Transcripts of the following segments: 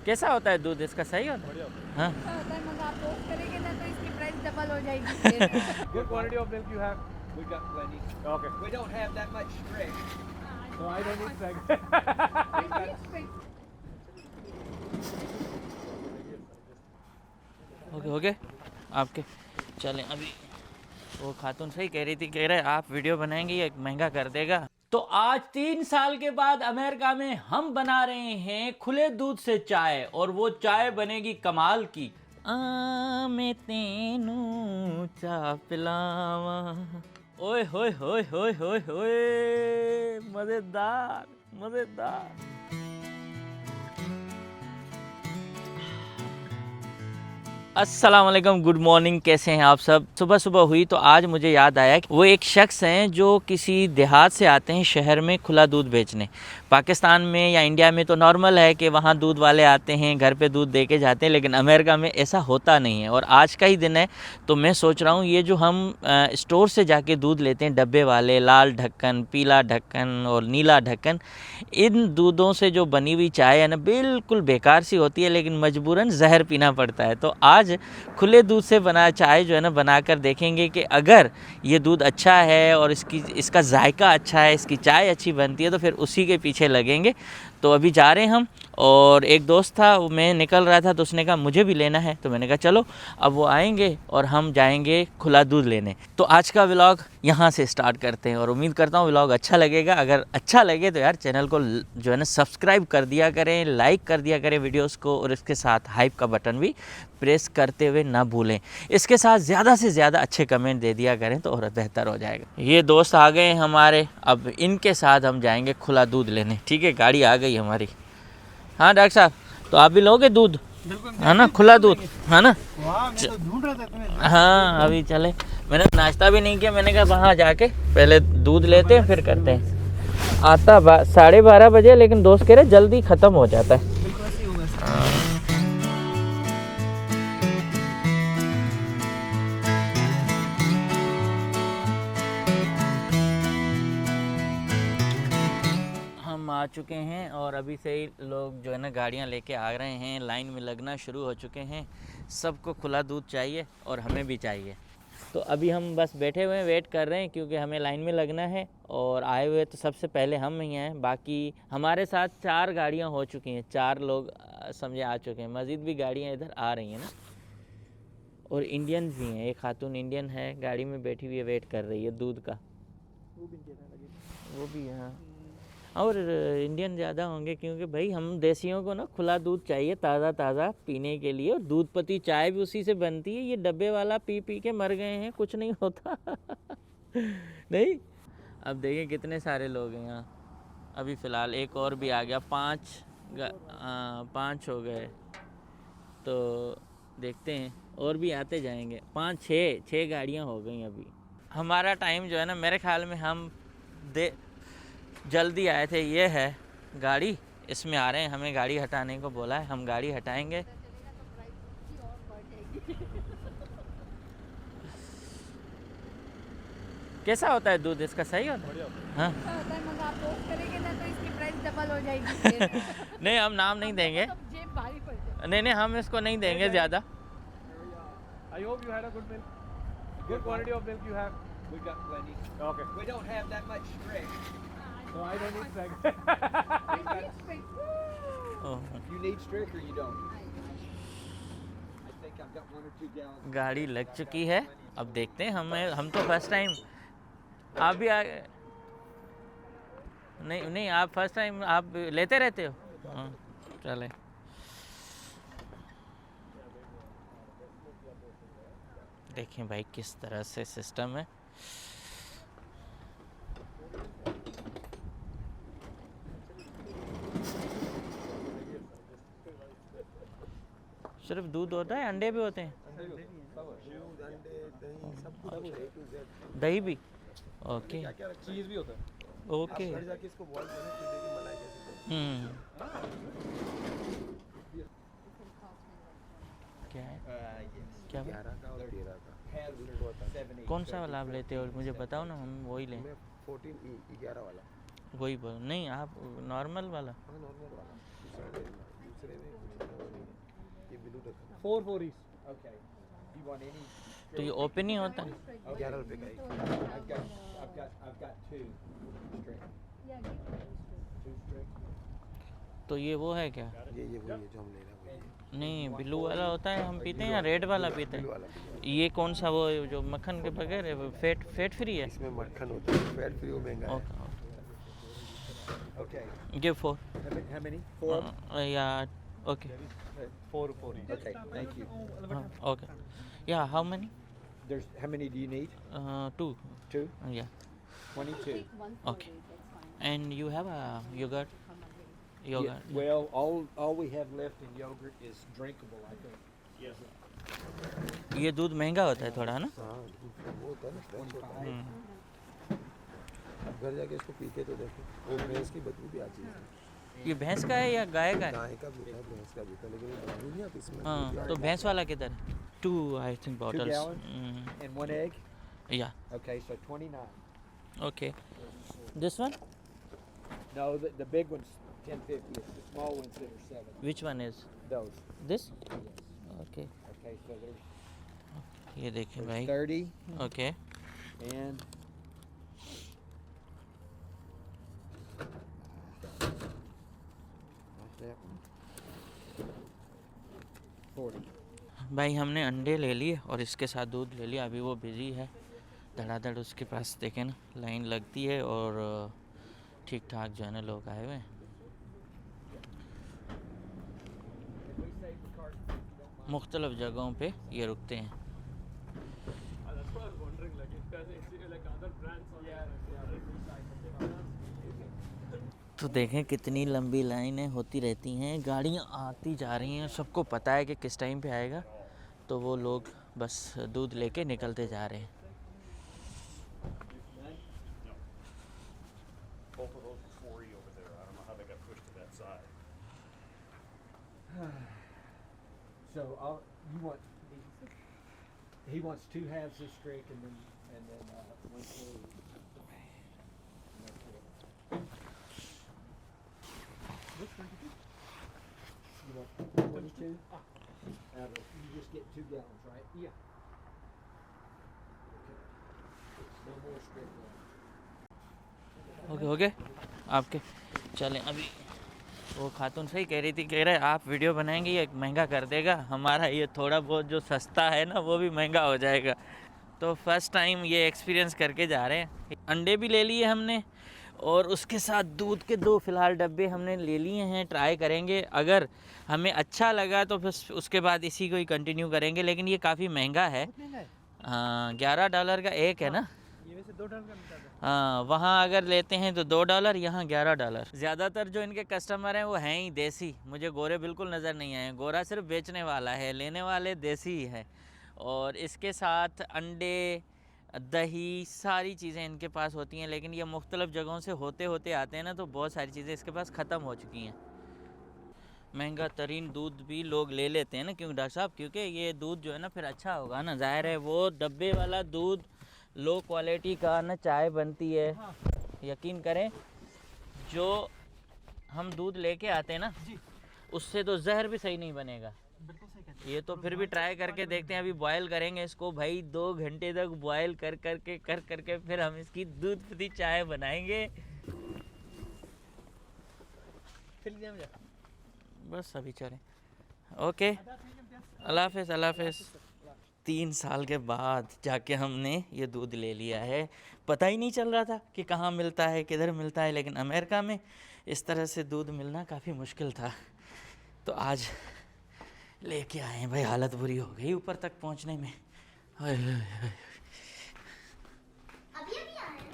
कैसा होता है दूध इसका, सही होता है? हाँ अच्छा होता है, मगर आप पोस्ट करेंगे ना तो इसकी प्राइस डबल हो जाएगी फिर। What quantity of milk you have? We got plenty. Okay. We don't have that much strict. So I don't need second. Okay okay आपके चलें अभी। वो खातून सही कह रही थी, कह रहे आप वीडियो बनाएंगे ये महंगा कर देगा। तो आज 3 साल के बाद अमेरिका में हम बना रहे हैं खुले दूध से चाय, और वो चाय बनेगी कमाल की। मैं तेनू चा पिलावा, ओए होए होए होए होए होए, मजेदार मजेदार। अस्सलाम वालेकुम, गुड मॉर्निंग, कैसे हैं आप सब। सुबह सुबह हुई तो आज मुझे याद आया कि वो एक शख्स हैं जो किसी देहात से आते हैं शहर में खुला दूध बेचने। पाकिस्तान में या इंडिया में तो नॉर्मल है कि वहाँ दूध वाले आते हैं, घर पे दूध दे के जाते हैं, लेकिन अमेरिका में ऐसा होता नहीं है। और आज का ही दिन है तो मैं सोच रहा हूँ ये जो हम स्टोर से जाके दूध लेते हैं डब्बे वाले, लाल ढक्कन, पीला ढक्कन और नीला ढक्कन, इन दूधों से जो बनी हुई चाय है ना बिल्कुल बेकार सी होती है, लेकिन मजबूरन जहर पीना पड़ता है। तो आज खुले दूध से बना चाय जो है ना बनाकर देखेंगे कि अगर ये दूध अच्छा है और इसका जायका अच्छा है, इसकी चाय अच्छी बनती है, तो फिर उसी के पीछे लगेंगे। तो अभी जा रहे हैं हम, और एक दोस्त था, मैं निकल रहा था तो उसने कहा मुझे भी लेना है, तो मैंने कहा चलो अब वो आएंगे और हम जाएंगे खुला दूध लेने। तो आज का व्लॉग यहाँ से स्टार्ट करते हैं और उम्मीद करता हूँ व्लॉग अच्छा लगेगा। अगर अच्छा लगे तो यार चैनल को जो है ना सब्सक्राइब कर दिया करें, लाइक कर दिया करें वीडियोस को, और इसके साथ हाइप का बटन भी प्रेस करते हुए ना भूलें। इसके साथ ज़्यादा से ज़्यादा अच्छे कमेंट दे दिया करें तो और बेहतर हो जाएगा। ये दोस्त आ गए हमारे, अब इनके साथ हम जाएंगे खुला दूध लेने। ठीक है, गाड़ी आ गई हमारी। हाँ डॉक्टर साहब, तो आप भी लोगे दूध, है ना, खुला दूध, है ना? मैं तो ढूंढ रहा था तुम्हें। हाँ अभी चले, मैंने नाश्ता भी नहीं किया, मैंने कहा वहाँ जाके पहले दूध लेते हैं फिर करते हैं। आता 12:30 बजे, लेकिन दोस्त कह रहे जल्दी ख़त्म हो जाता है। बिल्कुल ऐसे ही होगा। हम आ चुके हैं और अभी से ही लोग जो है ना गाड़ियाँ लेके आ रहे हैं, लाइन में लगना शुरू हो चुके हैं। सबको खुला दूध चाहिए और हमें भी चाहिए। तो अभी हम बस बैठे हुए हैं, वेट कर रहे हैं, क्योंकि हमें लाइन में लगना है। और आए हुए तो सबसे पहले हम ही हैं, बाकी हमारे साथ 4 गाड़ियाँ हो चुकी हैं, 4 लोग समझे आ चुके हैं। मज़ीद भी गाड़ियाँ इधर आ रही हैं ना, और इंडियन भी हैं। एक खातून इंडियन है गाड़ी में बैठी हुई है, वेट कर रही है दूध का। वो भी हाँ, और इंडियन ज़्यादा होंगे, क्योंकि भाई हम देसियों को ना खुला दूध चाहिए ताज़ा ताज़ा पीने के लिए। और दूध पत्ती चाय भी उसी से बनती है। ये डब्बे वाला पी पी के मर गए हैं, कुछ नहीं होता। नहीं, अब देखिए कितने सारे लोग हैं यहाँ। अभी फ़िलहाल एक और भी आ गया, 5 हो गए। तो देखते हैं और भी आते जाएंगे, 5-6 गाड़ियाँ हो गई अभी। हमारा टाइम जो है ना, मेरे ख्याल में हम जल्दी आए थे। ये है गाड़ी, इसमें आ रहे हैं, हमें गाड़ी हटाने को बोला है, हम गाड़ी हटाएंगे। कैसा होता है दूध इसका, सही होता है? हाँ अच्छा होता है, मगर आप पोस्ट करेंगे ना तो इसकी प्राइस डबल हो जाएगी फिर। नहीं, हम नाम नहीं देंगे। तब जेब भारी पड़ जाएगी। नहीं, हम इसको नहीं देंगे ज़्यादा। I hope you had a good milk. What quantity of milk you have? We got plenty. Okay. We don't have that much strict. So I don't need second. Oh, You need strict or you don't? I think I've got 1 or 2 gallons. गाड़ी लग चुकी है, अब देखते हैं। हम तो first time, आप भी आ गए? नहीं, आप फर्स्ट टाइम आप लेते रहते हो? हाँ चले। देखें भाई किस तरह से सिस्टम है। सिर्फ दूध होता है, अंडे भी होते हैं? दही भी? ओके चीज भी होता है। ओके। जाके इसको बॉईल करें फिर देखिए मलाई कैसे हम्म, क्या है, क्या बात? 11 का और 13 का। कौन सा वाला आप लेते हो, मुझे बताओ ना, हम वही लें। मैं 11 वाला। वही बोल नहीं, आप नॉर्मल वाला? हाँ नॉर्मल वाला। दूसरे में 4 4s. Okay. Do you want any? तो ये ओपन ही होता है? Okay. 11 रुपए का I've got 2 strict. Yeah, give me those two. 2 strict. तो ये वो है क्या? ये वही है जो हम ले रहे हैं वही है। नहीं, ब्लू वाला होता है हम पीते हैं या रेड वाला पीते ब्लू हैं? वाला भी है। ये कौन सा वो जो मक्खन के बगैर है, वो फेट फ्री है? इसमें मक्खन होता है, फैट फ्री वो महंगा है। Okay, Okay. Give 4 How many? 4? या okay 4 4s. Okay. Thank you. Okay या how many? There's how many do you need? 2 2? या 22. Take one for Okay. it, that's fine. And you have a yogurt? Yeah, yogurt well, all we have left in yogurt is drinkable, I think. ये दूध महंगा होता है थोड़ा, है ना? हाँ वो होता है ना फ्रेश होता है। 25. अब घर जाके इसको पी के तो देखो, वो भैंस की बदबू भी आती है। ये भैंस का है या गाय का है? गाय का भी होता है, भैंस का भी होता है, लेकिन ये बदबू नहीं आती इसमें। हाँ, तो भैंस वाला किधर है? 2 I think 2 bottles. gallons and 1 egg. या Okay, so 29. Okay this one No, the big one's 10.50. It's the small ones that are 7. Which one is Those. This? Yes. Okay Okay, so there's ये देखिए भाई 30 okay and that one. 40. भाई हमने अंडे ले लिए और इसके साथ दूध ले लिया। अभी वो बिजी है, धड़ाधड़ उसके पास देखें ना लाइन लगती है और ठीक ठाक जो है ना लोग आए हुए हैं। मुख्तलिफ जगहों पे ये रुकते हैं। That's what I was wondering. Like, if there's like other brands on तो देखें कितनी लंबी लाइनें होती रहती हैं, गाड़ियाँ आती जा रही हैं, सबको पता है कि किस टाइम पे आएगा, तो वो लोग बस दूध लेके निकलते जा रहे हैं। Both of those are 40 over there. I don't know how they got pushed to that side. So you want he wants 2 halves this streak and then 1 full. You want 22? You just get 2 gallons, right? Yeah. Okay. No more streak left. Okay okay आपके चलें। अभी वो खातून सही कह रही थी, कह रहे आप वीडियो बनाएंगे ये महंगा कर देगा, हमारा ये थोड़ा बहुत जो सस्ता है ना वो भी महंगा हो जाएगा। तो फर्स्ट टाइम ये एक्सपीरियंस करके जा रहे हैं। अंडे भी ले लिए हमने और उसके साथ दूध के 2 फ़िलहाल डब्बे हमने ले लिए हैं। ट्राई करेंगे, अगर हमें अच्छा लगा तो फिर उसके बाद इसी को ही कंटिन्यू करेंगे। लेकिन ये काफ़ी महंगा है। हाँ, $11 का एक है ना? ये वैसे $2 का मिलता है। हाँ, वहाँ अगर लेते हैं तो $2, यहाँ $11। ज़्यादातर जो इनके कस्टमर हैं वो हैं ही देसी। मुझे गोरे बिल्कुल नज़र नहीं आए। गोरा सिर्फ बेचने वाला है, लेने वाले देसी ही है। और इसके साथ अंडे, दही, सारी चीज़ें इनके पास होती हैं। लेकिन ये मुख्तलिफ़ जगहों से होते होते आते हैं ना, तो बहुत सारी चीज़ें इसके पास ख़त्म हो चुकी हैं। महंगा तरीन दूध भी लोग ले लेते हैं ना, क्योंकि डॉक्टर साहब, क्योंकि ये दूध जो है ना फिर अच्छा होगा ना। ज़ाहिर है वो डब्बे वाला दूध लो क्वालिटी का ना चाय बनती है। यकीन करें, जो हम दूध लेके आते हैं ना उससे तो जहर भी सही नहीं बनेगा। बिल्कुल सही कहते ये तो फिर भी ट्राई करके देखते हैं। अभी बॉयल करेंगे इसको भाई, 2 घंटे तक बॉयल कर करके फिर हम इसकी दूध पत्ती चाय बनाएंगे। हैं। बस अभी चलें। ओके, अल्लाह हाफ़िज़, अल्लाह हाफ़िज़। 3 साल के बाद जाके हमने ये दूध ले लिया है। पता ही नहीं चल रहा था कि कहाँ मिलता है, किधर मिलता है। लेकिन अमेरिका में इस तरह से दूध मिलना काफ़ी मुश्किल था, तो आज लेके आए हैं भाई। हालत बुरी हो गई ऊपर तक पहुँचने में।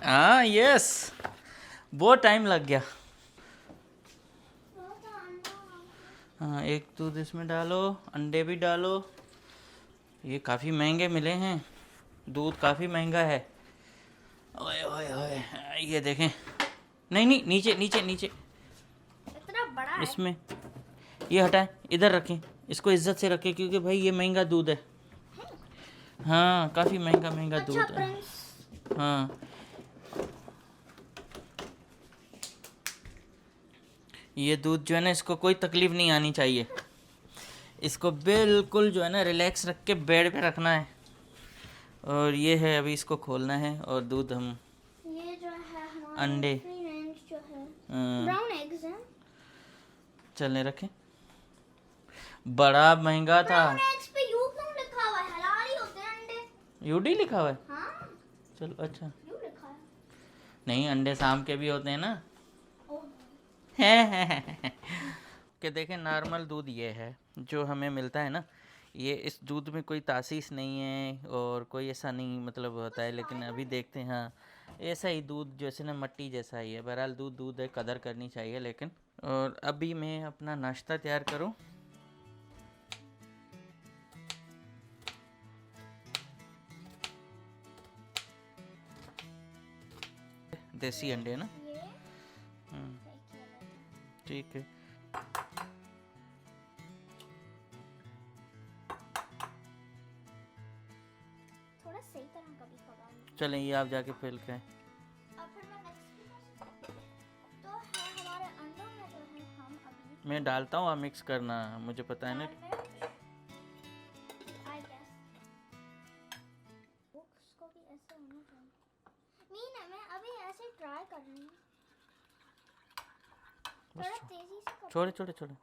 हाँ यस, बहुत टाइम लग गया। हाँ, एक दूध इसमें डालो, अंडे भी डालो। ये काफ़ी महंगे मिले हैं, दूध काफ़ी महंगा है। ओए ओए ओए, ये देखें। नहीं नहीं, नीचे नीचे नीचे, इतना बड़ा है। इसमें ये हटाएं, इधर रखें, इसको इज्जत से रखें, क्योंकि भाई ये महंगा दूध है। हाँ, काफ़ी महंगा दूध है। हाँ, ये दूध जो है ना, इसको कोई तकलीफ़ नहीं आनी चाहिए। इसको बिल्कुल जो है ना रिलैक्स रख के बेड पे रखना है। और ये है, अभी इसको खोलना है और दूध हम ये जो है हमारा अंडे फ्री रेंज जो है अ, ब्राउन एग्स हैं। चलने रखें। बड़ा महंगा था। ब्राउन एग्स पे यू क्यों लिखा हुआ है? हलाल ही होते हैं अंडे। यूडी लिखा हुआ है। हाँ, चलो अच्छा। यू लिखा है। नहीं, अंडे शाम के भी होते हैं ना। ओह, कि देखें, नॉर्मल दूध ये है जो हमें मिलता है ना, ये इस दूध में कोई तासीस नहीं है और कोई ऐसा नहीं मतलब होता है। लेकिन अभी देखते हैं, हाँ ऐसा ही दूध जैसे ना मट्टी जैसा ही है। बहरहाल दूध दूध है, कदर करनी चाहिए। लेकिन और अभी मैं अपना नाश्ता तैयार करूं। देसी अंडे ना, ये हम्म, देखिए लेते ठीक है। थोड़ा सही तरह का भी कबाब। चलें, ये आप जाके फेल के आएं। और फिर मैं नेक्स्ट भी कर सकती हूँ। तो है हमारे अंडों में जो है हम अभी मैं डालता हूँ, आप मिक्स करना, मुझे पता है ना। आई गेस उसको भी ऐसे होना चाहिए। मीन मैं अभी ऐसे ट्राई कर रही हूँ। बस थोड़ा तेजी से कर। छोड़े छोड़े छोड़े,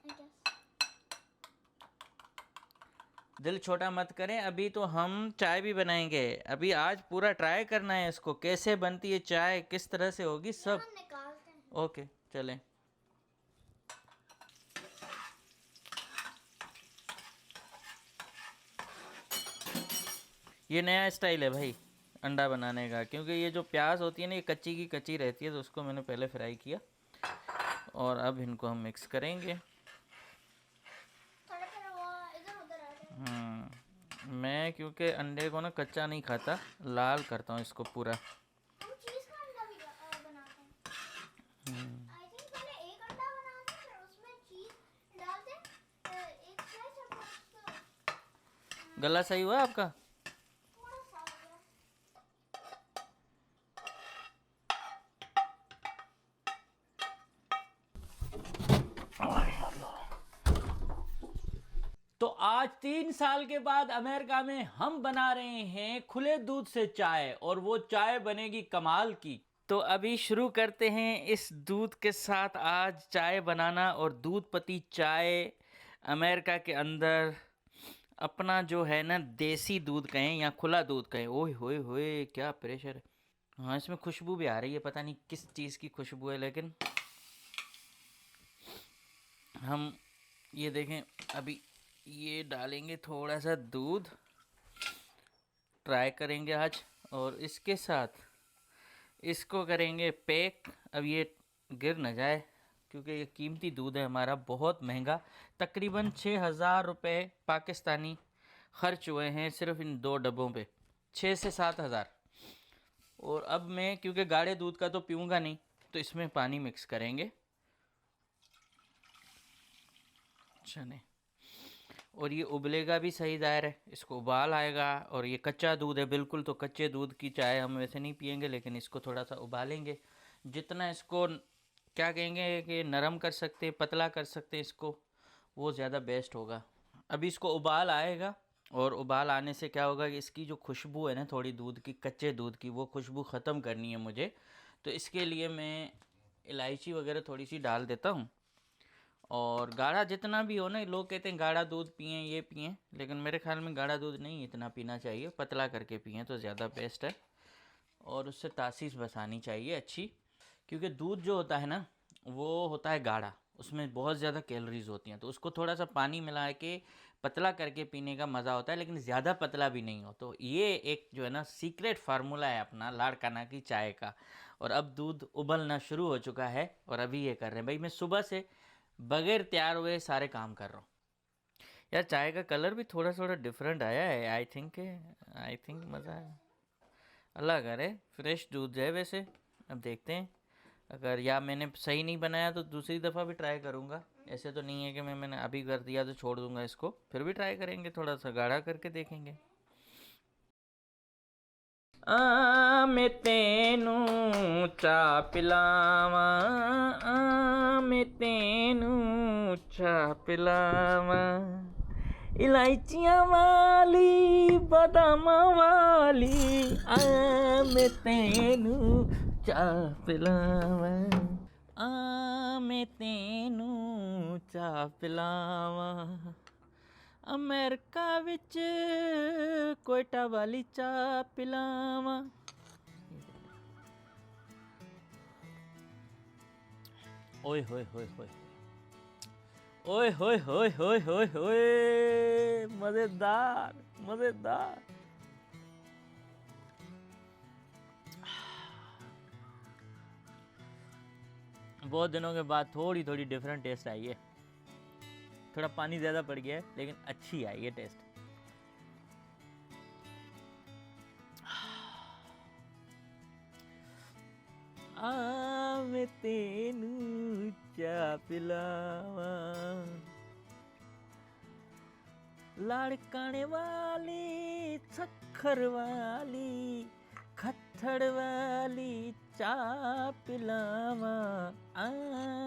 आई गेस दिल छोटा मत करें। अभी तो हम चाय भी बनाएंगे। अभी आज पूरा ट्राई करना है इसको, कैसे बनती है चाय, किस तरह से होगी सब। हम निकालते हैं। ओके चलें। ये नया स्टाइल है भाई अंडा बनाने का, क्योंकि ये जो प्याज होती है ना, ये कच्ची की कच्ची रहती है, तो उसको मैंने पहले फ्राई किया और अब इनको हम मिक्स करेंगे। थोड़ा थोड़ा वो इधर उधर आ रहा है। मैं क्योंकि अंडे को ना कच्चा नहीं खाता, लाल करता हूँ इसको पूरा। हम चीज का अंडा भी बनाते हैं। आई थिंक पहले एक अंडा बनाते हैं, फिर उसमें चीज डालते हैं, एक स्लाइस और फिर उसको गला सही हुआ आपका? थोड़ा सा हो गया। तो आज 3 साल के बाद अमेरिका में हम बना रहे हैं खुले दूध से चाय, और वो चाय बनेगी कमाल की। तो अभी शुरू करते हैं इस दूध के साथ आज चाय बनाना। और दूध पत्ती चाय अमेरिका के अंदर अपना जो है ना, देसी दूध कहें या खुला दूध कहें। ओए होए होए, क्या प्रेशर है। हाँ, इसमें खुशबू भी आ रही है, पता नहीं किस चीज़ की खुशबू है। लेकिन हम ये देखें, अभी ये डालेंगे थोड़ा सा दूध, ट्राई करेंगे आज, और इसके साथ इसको करेंगे पैक। अब ये गिर न जाए, क्योंकि ये कीमती दूध है हमारा, बहुत महंगा। तकरीबन 6,000 रुपये पाकिस्तानी खर्च हुए हैं सिर्फ इन 2 डब्बों पे, 6 से 7,000। और अब मैं क्योंकि गाढ़े दूध का तो पीऊँगा नहीं, तो इसमें पानी मिक्स करेंगे। चने, और ये उबलेगा भी सही दायर है, इसको उबाल आएगा। और ये कच्चा दूध है बिल्कुल, तो कच्चे दूध की चाय हम वैसे नहीं पियेंगे, लेकिन इसको थोड़ा सा उबालेंगे। जितना इसको क्या कहेंगे कि नरम कर सकते, पतला कर सकते इसको, वो ज़्यादा बेस्ट होगा। अभी इसको उबाल आएगा, और उबाल आने से क्या होगा कि इसकी जो खुशबू है ना, थोड़ी दूध की, कच्चे दूध की, वो खुशबू ख़त्म करनी है मुझे। तो इसके लिए मैं इलायची वगैरह थोड़ी सी डाल देता हूँ। और गाढ़ा जितना भी हो ना, लोग कहते हैं गाढ़ा दूध पिएं, ये पिएं, लेकिन मेरे ख्याल में गाढ़ा दूध नहीं इतना पीना चाहिए, पतला करके पिएं तो ज़्यादा बेस्ट है। और उससे तासीस बसानी चाहिए अच्छी, क्योंकि दूध जो होता है ना, वो होता है गाढ़ा, उसमें बहुत ज़्यादा कैलोरीज होती हैं। तो उसको थोड़ा सा पानी मिला के पतला करके पीने का मज़ा होता है, लेकिन ज़्यादा पतला भी नहीं हो। तो ये एक जो है ना सीक्रेट फार्मूला है अपना लाड़काना की चाय का। और अब दूध उबलना शुरू हो चुका है, और अभी ये कर रहे हैं भाई, मैं सुबह से बगैर तैयार हुए सारे काम कर रहा हूँ। यार चाय का कलर भी थोड़ा थोड़ा डिफरेंट आया है। आई थिंक मज़ा है, अलग है, फ्रेश दूध है वैसे। अब देखते हैं, अगर या मैंने सही नहीं बनाया तो दूसरी दफ़ा भी ट्राई करूँगा। ऐसे तो नहीं है कि मैंने अभी कर दिया तो छोड़ दूँगा इसको, फिर भी ट्राई करेंगे, थोड़ा सा गाढ़ा करके देखेंगे। मैं तेनू चा पिलावा, मैं तेनू चा पिलावा, इलायचियाँ वाली बादामां वाली, मैं तेनू चा पिलावा, मैं तेनू चा पिलावा, अमेरिका विच कोयटा वाली चा पिलावा। ओए होए होए होए, ओए होए होए होए होए होए, मजेदार मजेदार। बहुत दिनों के बाद थोड़ी थोड़ी डिफरेंट टेस्ट आई है। थोड़ा पानी ज़्यादा पड़ गया है लेकिन अच्छी आई है टेस्ट। मैं तेनू चा पिलावा, लाड़काने वाली सखर वाली खत्थड़ वाली चा पिलावा,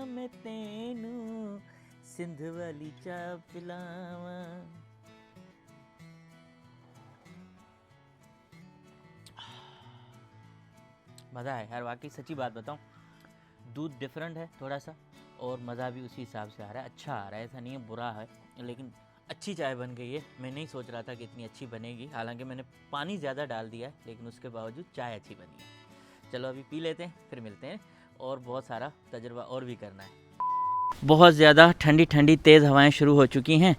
मैं तेनू सिंध वाली चा पिलावा। मज़ा है यार, वाकई सच्ची बात बताऊं, दूध डिफरेंट है थोड़ा सा और मज़ा भी उसी हिसाब से आ रहा है, अच्छा आ रहा है, ऐसा नहीं है बुरा है, लेकिन अच्छी चाय बन गई है। मैं नहीं सोच रहा था कि इतनी अच्छी बनेगी, हालांकि मैंने पानी ज़्यादा डाल दिया है लेकिन उसके बावजूद चाय अच्छी बनी है। चलो अभी पी लेते हैं, फिर मिलते हैं, और बहुत सारा तजुर्बा और भी करना है। बहुत ज़्यादा ठंडी ठंडी तेज़ हवाएं शुरू हो चुकी हैं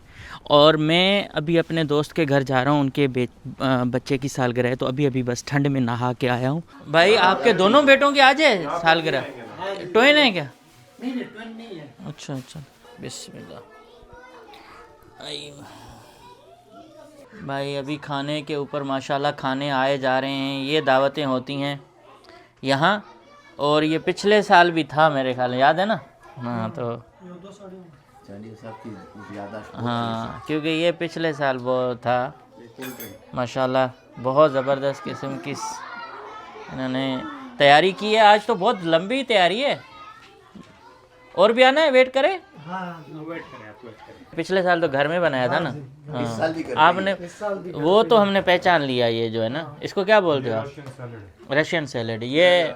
और मैं अभी अपने दोस्त के घर जा रहा हूं, उनके बच्चे की सालगिरह है, तो अभी अभी बस ठंड में नहा के आया हूं। भाई आपके दोनों बेटों की आज है सालगिरह? ट्विन है क्या? नहीं ट्विन नहीं है। अच्छा अच्छा, बिस्मिल्लाह। भाई अभी खाने के ऊपर माशाल्लाह खाने आए जा रहे हैं, ये दावतें होती हैं यहाँ, और ये पिछले साल भी था मेरे ख्याल में, याद है ना? हाँ तो हाँ, क्योंकि ये पिछले साल वो था माशाल्लाह, बहुत ज़बरदस्त किस्म की इन्होंने तैयारी की है। आज तो बहुत लंबी तैयारी है, और भी आना है, वेट करें? हाँ वेट करें, आप वेट करें। पिछले साल तो घर में बनाया था ना? हाँ आपने, वो तो हमने पहचान लिया, ये जो है ना, इसको क्या बोलते हो आप? Russian salad. ये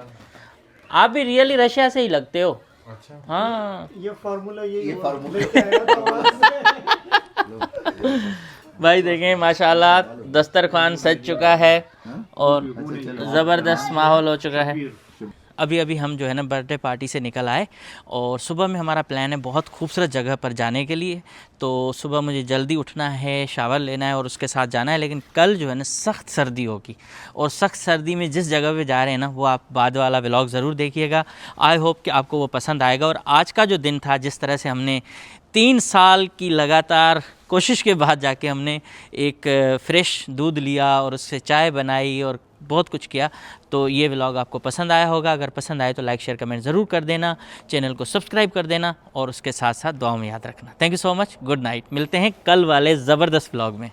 आप भी रियली रशिया से ही लगते हो। अच्छा हाँ, ये फार्मूला ये भाई देखें माशाल्लाह दस्तरखान सज चुका है और ज़बरदस्त माहौल हो चुका है। अभी अभी हम जो है ना बर्थडे पार्टी से निकल आए और सुबह में हमारा प्लान है बहुत खूबसूरत जगह पर जाने के लिए। तो सुबह मुझे जल्दी उठना है, शावर लेना है और उसके साथ जाना है, लेकिन कल जो है ना सख्त सर्दी होगी और सख्त सर्दी में जिस जगह पे जा रहे हैं ना वो आप बाद वाला व्लॉग ज़रूर देखिएगा। आई होप कि आपको वो पसंद आएगा। और आज का जो दिन था, जिस तरह से हमने 3 साल की लगातार कोशिश के बाद जाके हमने एक फ़्रेश दूध लिया और उससे चाय बनाई और बहुत कुछ किया, तो ये व्लॉग आपको पसंद आया होगा। अगर पसंद आए तो लाइक शेयर कमेंट ज़रूर कर देना, चैनल को सब्सक्राइब कर देना और उसके साथ साथ दुआ में याद रखना। Thank you so much, good night. मिलते हैं कल वाले ज़बरदस्त व्लॉग में।